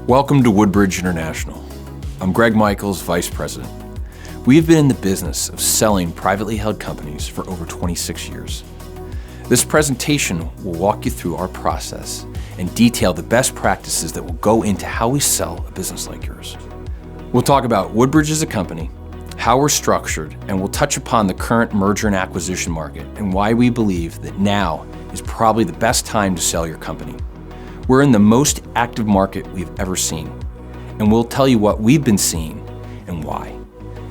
Welcome to Woodbridge International. I'm Greg Michaels, Vice President. We have been in the business of selling privately held companies for over 26 years. This presentation will walk you through our process and detail the best practices that will go into how we sell a business like yours. We'll talk about Woodbridge as a company, how we're structured, and we'll touch upon the current merger and acquisition market and why we believe that now is probably the best time to sell your company. We're in the most active market we've ever seen, and we'll tell you what we've been seeing and why.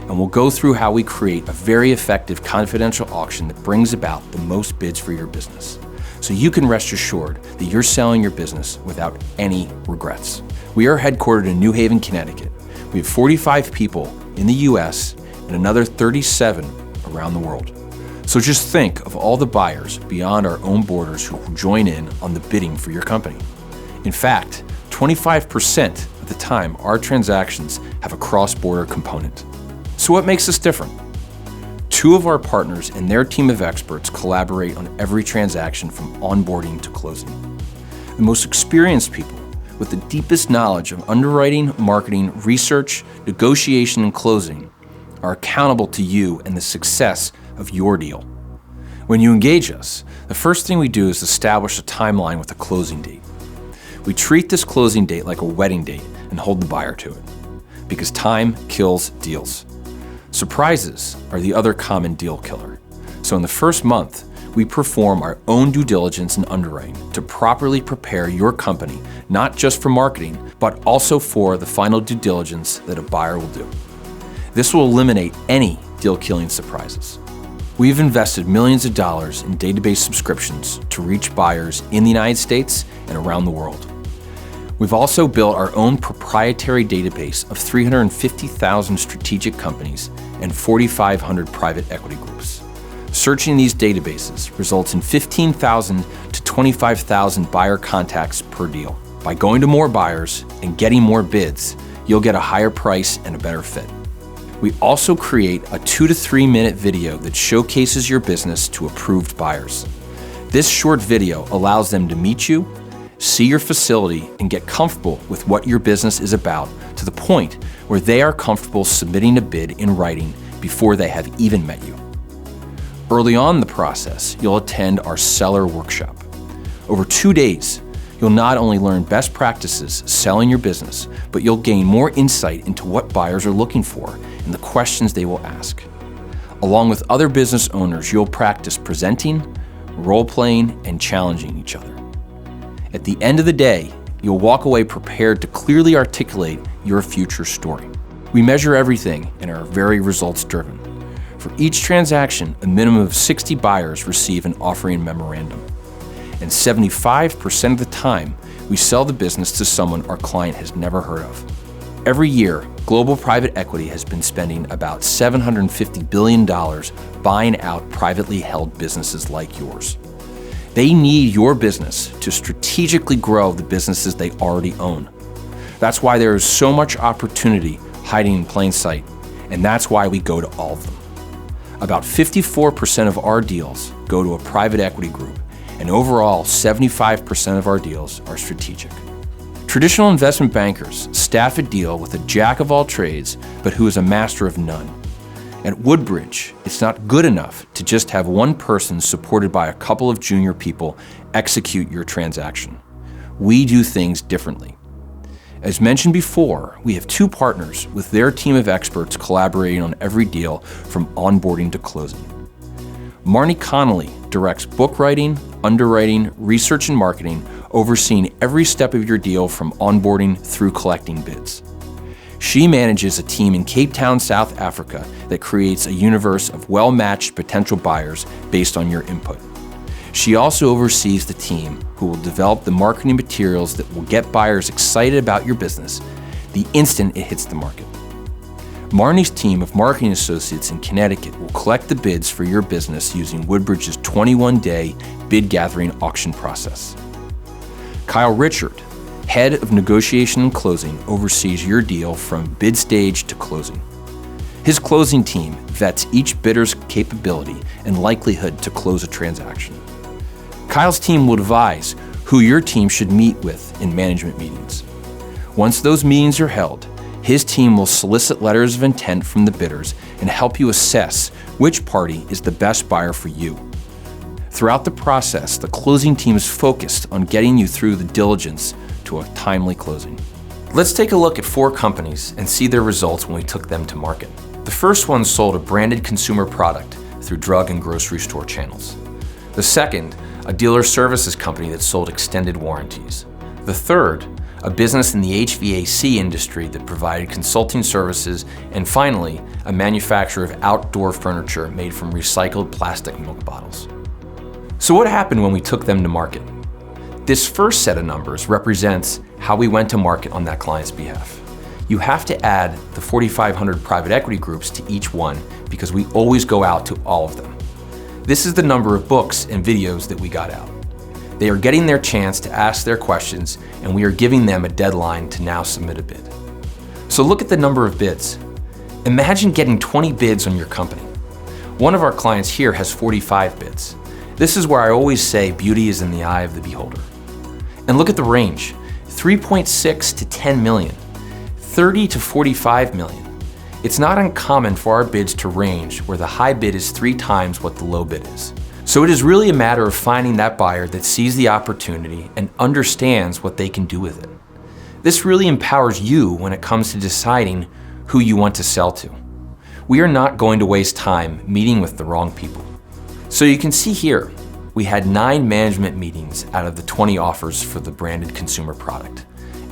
And we'll go through how we create a very effective confidential auction that brings about the most bids for your business, so you can rest assured that you're selling your business without any regrets. We are headquartered in New Haven, Connecticut. We have 45 people in the US and another 37 around the world. So just think of all the buyers beyond our own borders who will join in on the bidding for your company. In fact, 25% of the time our transactions have a cross-border component. So what makes us different? Two of our partners and their team of experts collaborate on every transaction from onboarding to closing. The most experienced people with the deepest knowledge of underwriting, marketing, research, negotiation, and closing are accountable to you and the success of your deal. When you engage us, the first thing we do is establish a timeline with a closing date. We treat this closing date like a wedding date and hold the buyer to it, because time kills deals. Surprises are the other common deal killer. So in the first month, we perform our own due diligence and underwriting to properly prepare your company, not just for marketing, but also for the final due diligence that a buyer will do. This will eliminate any deal-killing surprises. We've invested millions of dollars in database subscriptions to reach buyers in the United States and around the world. We've also built our own proprietary database of 350,000 strategic companies and 4,500 private equity groups. Searching these databases results in 15,000 to 25,000 buyer contacts per deal. By going to more buyers and getting more bids, you'll get a higher price and a better fit. We also create a 2 to 3 minute video that showcases your business to approved buyers. This short video allows them to meet you, see your facility, and get comfortable with what your business is about to the point where they are comfortable submitting a bid in writing before they have even met you. Early on in the process, you'll attend our seller workshop. Over 2 days, you'll not only learn best practices selling your business, but you'll gain more insight into what buyers are looking for and the questions they will ask. Along with other business owners, you'll practice presenting, role-playing, and challenging each other. At the end of the day, you'll walk away prepared to clearly articulate your future story. We measure everything and are very results-driven. For each transaction, a minimum of 60 buyers receive an offering memorandum. And 75% of the time, we sell the business to someone our client has never heard of. Every year, global private equity has been spending about $750 billion buying out privately held businesses like yours. They need your business to strategically grow the businesses they already own. That's why there is so much opportunity hiding in plain sight, and that's why we go to all of them. About 54% of our deals go to a private equity group, and overall 75% of our deals are strategic. Traditional investment bankers staff a deal with a jack of all trades, but who is a master of none. At Woodbridge, it's not good enough to just have one person supported by a couple of junior people execute your transaction. We do things differently. As mentioned before, we have two partners with their team of experts collaborating on every deal from onboarding to closing. Marnie Connolly directs book writing, underwriting, research, and marketing, overseeing every step of your deal from onboarding through collecting bids. She manages a team in Cape Town, South Africa that creates a universe of well-matched potential buyers based on your input. She also oversees the team who will develop the marketing materials that will get buyers excited about your business the instant it hits the market. Marnie's team of marketing associates in Connecticut will collect the bids for your business using Woodbridge's 21-day bid gathering auction process. Kyle Richard, head of negotiation and closing, oversees your deal from bid stage to closing. His closing team vets each bidder's capability and likelihood to close a transaction. Kyle's team will advise who your team should meet with in management meetings. Once those meetings are held, his team will solicit letters of intent from the bidders and help you assess which party is the best buyer for you. Throughout the process, the closing team is focused on getting you through the diligence to a timely closing. Let's take a look at 4 companies and see their results when we took them to market. The first one sold a branded consumer product through drug and grocery store channels. The second, a dealer services company that sold extended warranties. The third, a business in the HVAC industry that provided consulting services. And finally, a manufacturer of outdoor furniture made from recycled plastic milk bottles. So what happened when we took them to market? This first set of numbers represents how we went to market on that client's behalf. You have to add the 4,500 private equity groups to each one because we always go out to all of them. This is the number of books and videos that we got out. They are getting their chance to ask their questions, and we are giving them a deadline to now submit a bid. So look at the number of bids. Imagine getting 20 bids on your company. One of our clients here has 45 bids. This is where I always say beauty is in the eye of the beholder. And look at the range, 3.6 to 10 million, 30 to 45 million. It's not uncommon for our bids to range where the high bid is 3 times what the low bid is. So it is really a matter of finding that buyer that sees the opportunity and understands what they can do with it. This really empowers you when it comes to deciding who you want to sell to. We are not going to waste time meeting with the wrong people. So you can see here, we had 9 management meetings out of the 20 offers for the branded consumer product,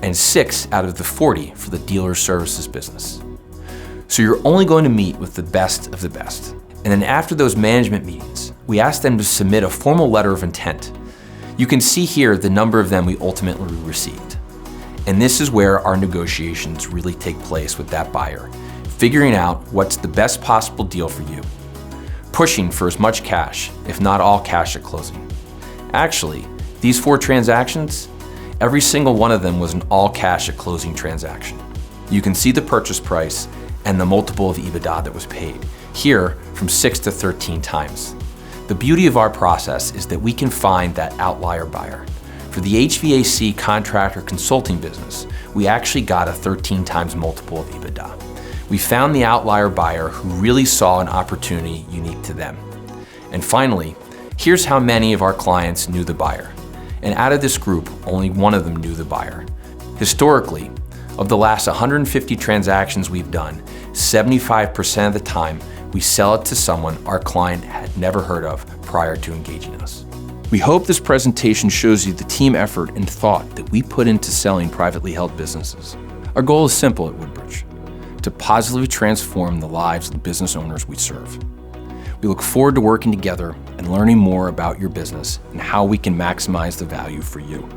and 6 out of the 40 for the dealer services business. So you're only going to meet with the best of the best. And then after those management meetings, we asked them to submit a formal letter of intent. You can see here the number of them we ultimately received. And this is where our negotiations really take place with that buyer, figuring out what's the best possible deal for you, pushing for as much cash, if not all cash at closing. Actually, these 4 transactions, every single one of them was an all cash at closing transaction. You can see the purchase price and the multiple of EBITDA that was paid, here from 6 to 13 times. The beauty of our process is that we can find that outlier buyer. For the HVAC contractor consulting business, we actually got a 13 times multiple of EBITDA. We found the outlier buyer who really saw an opportunity unique to them. And finally, here's how many of our clients knew the buyer. And out of this group, only one of them knew the buyer. Historically, of the last 150 transactions we've done, 75% of the time, we sell it to someone our client had never heard of prior to engaging us. We hope this presentation shows you the team effort and thought that we put into selling privately held businesses. Our goal is simple at Woodbridge: to positively transform the lives of the business owners we serve. We look forward to working together and learning more about your business and how we can maximize the value for you.